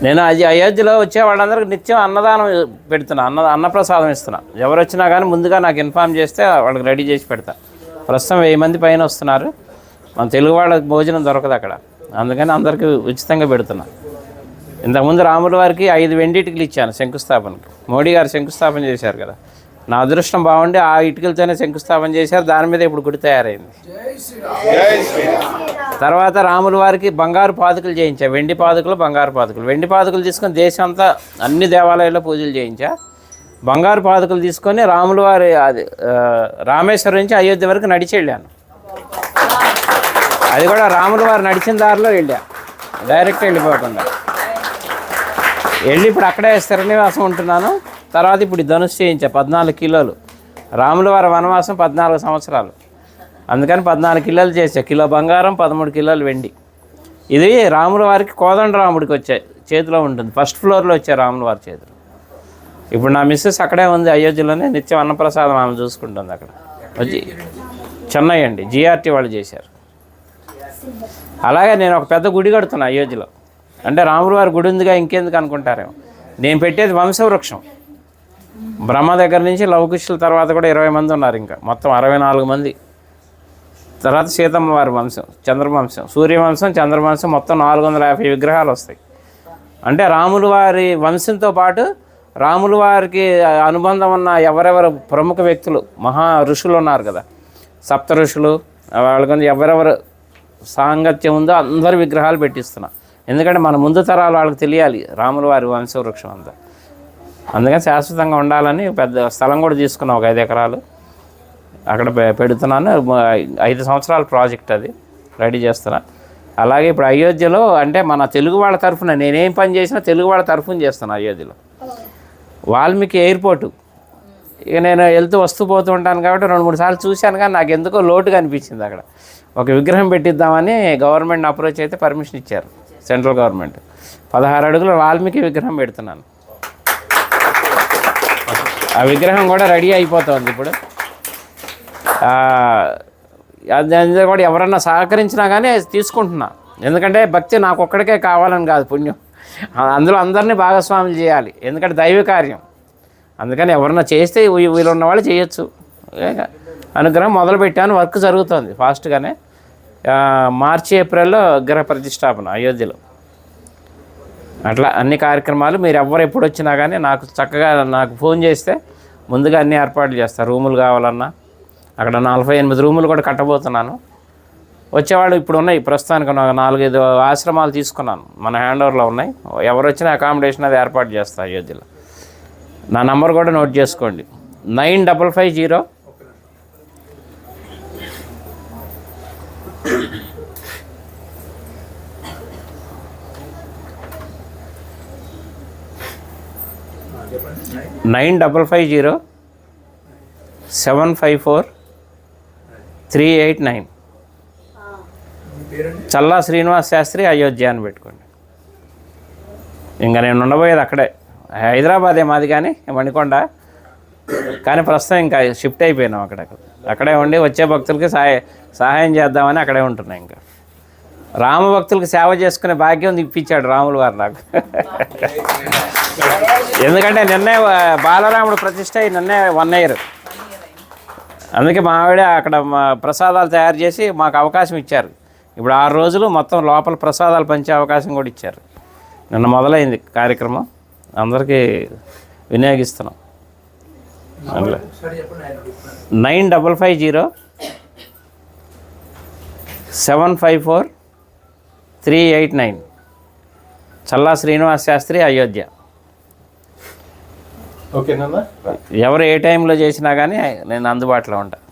నేను అయోధ్యలో వచ్చే వాళ్ళందరికీ నిత్యం అన్నదానం పెడుతున్నా, అన్నప్రసాదం ఇస్తున్నా. ఎవరు వచ్చినా కానీ ముందుగా నాకు ఇన్ఫామ్ చేస్తే వాళ్ళకి రెడీ చేసి పెడతా. ప్రస్తుతం 1000 మంది పైన వస్తున్నారు. మన తెలుగు వాళ్ళకి భోజనం దొరకదు అక్కడ, అందుకని అందరికీ ఉచితంగా పెడుతున్నా. ఇంతకుముందు రాముల వారికి 5 వెండి ఇటుకలు ఇచ్చాను శంకుస్థాపనకి. మోడీ గారు శంకుస్థాపన చేశారు కదా, నా అదృష్టం బాగుండి ఆ ఇటుకలతోనే శంకుస్థాపన చేశారు. దాని మీద ఇప్పుడు గుడి తయారైంది. తర్వాత రాముల వారికి బంగారు పాదుకలు చేయించా, వెండి పాదుకలు, బంగారు పాదుకలు. వెండి పాదుకలు తీసుకొని దేశం అంతా అన్ని దేవాలయాల్లో పూజలు చేయించా. బంగారు పాదుకలు తీసుకొని రాముల వారి రామేశ్వరం నుంచి అయోధ్య వరకు నడిచి వెళ్ళాను. అది కూడా రాముల వారు నడిచిన దారిలో వెళ్ళా, డైరెక్ట్ వెళ్ళిపోకుండా వెళ్ళి ఇప్పుడు అక్కడే స్థిరనివాసం ఉంటున్నాను. తర్వాత ఇప్పుడు ధనుసు చేయించా 14 కిలోలు. రాముల వారి వనవాసం 14 సంవత్సరాలు, అందుకని 14 కిలోలు చేసా. కిలో బంగారం, 13 కిలోలు వెండి. ఇది రాముల వారికి కోదండరాముడికి వచ్చే చేతిలో ఉంటుంది, ఫస్ట్ ఫ్లోర్లో వచ్చే రాముల వారి చేతిలో. ఇప్పుడు నా మిస్సెస్ అక్కడే ఉంది అయోధ్యలోనే, నిత్యం అన్నప్రసాదం ఆమె చూసుకుంటుంది అక్కడ. వచ్చి చెన్నై అండి, జిఆర్టీ వాళ్ళు చేశారు. అలాగే నేను ఒక పెద్ద గుడి కడుతున్నా అయోధ్యలో. అంటే రాముల వారి గుడి ఉందిగా ఇంకెందుకు అనుకుంటారేమో. నేను పెట్టేది వంశవృక్షం. బ్రహ్మ దగ్గర నుంచి లవకుశుల తర్వాత కూడా 20 మంది ఉన్నారు, ఇంకా మొత్తం 64 మంది. తర్వాత సీతమ్మ వారి వంశం, చంద్రవంశం, సూర్యవంశం, చంద్రవంశం, మొత్తం 450 విగ్రహాలు వస్తాయి. అంటే రాముల వారి వంశంతో పాటు రాముల వారికి అనుబంధం ఉన్న ఎవరెవరు ప్రముఖ వ్యక్తులు, మహా ఋషులు ఉన్నారు కదా, 7 ఋషులు, వాళ్ళకి ఎవరెవరు సాంగత్యం ఉందో అందరు విగ్రహాలు పెట్టిస్తున్నా. ఎందుకంటే మన ముందు తరాలు వాళ్ళకి తెలియాలి రాముల వారి వంశవృక్షం అంతా. అందుకని శాశ్వతంగా ఉండాలని పెద్ద స్థలం కూడా తీసుకున్నా, ఒక 5 ఎకరాలు అక్కడ పెడుతున్నాను. 5 సంవత్సరాల ప్రాజెక్ట్ అది, రెడీ చేస్తున్నా. అలాగే ఇప్పుడు అయోధ్యలో అంటే మన తెలుగు వాళ్ళ తరఫున నేనేం పని చేసినా తెలుగు వాళ్ళ తరఫున చేస్తాను. అయోధ్యలో వాల్మీకి ఎయిర్పోర్టు, ఇక నేను వెళ్తూ వస్తూ పోతూ ఉంటాను కాబట్టి 2-3 సార్లు చూశాను, కానీ నాకు ఎందుకో లోటుగా అనిపించింది. అక్కడ ఒక విగ్రహం పెట్టిద్దామని గవర్నమెంట్ అప్రోచ్ అయితే పర్మిషన్ ఇచ్చారు, సెంట్రల్ గవర్నమెంట్. 16 అడుగుల వాల్మీకి విగ్రహం పెడుతున్నాను. ఆ విగ్రహం కూడా రెడీ అయిపోతుంది ఇప్పుడు. అది కూడా ఎవరన్నా సహకరించినా కానీ తీసుకుంటున్నా. ఎందుకంటే భక్తి నాకు ఒక్కడికే కావాలని కాదు, పుణ్యం అందులో అందరినీ భాగస్వాములు చేయాలి, ఎందుకంటే దైవ కార్యం. అందుకని ఎవరన్నా చేస్తే వీళ్ళు ఉన్న వాళ్ళు చేయొచ్చు. అనుగ్రహం మొదలుపెట్టాను, వర్క్ జరుగుతుంది ఫాస్ట్గానే. మార్చి ఏప్రిల్లో విగ్రహ ప్రతిష్టాపన అయోధ్యలో. అట్లా అన్ని కార్యక్రమాలు మీరు ఎవరు ఎప్పుడు వచ్చినా కానీ నాకు చక్కగా నాకు ఫోన్ చేస్తే ముందుగా అన్ని ఏర్పాట్లు చేస్తారు. రూములు కావాలన్నా అక్కడ 48 రూములు కూడా కట్టబోతున్నాను. వచ్చేవాళ్ళు ఇప్పుడు ఉన్నాయి, ప్రస్తుతానికి 4-5 ఆశ్రమాలు తీసుకున్నాను, మన హ్యాండ్ ఓవర్లో ఉన్నాయి. ఎవరు వచ్చినా అకామిడేషన్ అది ఏర్పాటు చేస్తారు అయోధ్యలో. నా నంబర్ కూడా నోట్ చేసుకోండి, 9550 9550 754 389. చల్లా శ్రీనివాస్ శాస్త్రి అయోధ్య అని పెట్టుకోండి. ఇంకా నేను ఉండబోయేది అక్కడే, హైదరాబాదే మాది కానీ మణికొండ, కానీ ప్రస్తుతం ఇంకా షిఫ్ట్ అయిపోయినాం అక్కడే ఉండి వచ్చే భక్తులకి సహాయం చేద్దామని అక్కడే ఉంటున్నాయి. ఇంకా రామ భక్తులకి సేవ చేసుకునే భాగ్యం ఇప్పించాడు రాముల వారు నాకు. ఎందుకంటే నిన్నే బాలరాముడు ప్రతిష్ట అయ్యి నిన్నే 1 year. అందుకే మా ఆవిడ అక్కడ ప్రసాదాలు తయారు చేసి మాకు అవకాశం ఇచ్చారు. ఇప్పుడు 6 రోజులు మొత్తం లోపల ప్రసాదాలు పంచే అవకాశం కూడా ఇచ్చారు. నిన్న మొదలైంది కార్యక్రమం, అందరికీ వినియోగిస్తున్నాం. 9550 754 389. చల్లా శ్రీనివాస్ శాస్త్రి అయోధ్య. ఓకేనా? ఎవరు ఏ టైంలో చేసినా కానీ నేను అందుబాటులో ఉంటాను.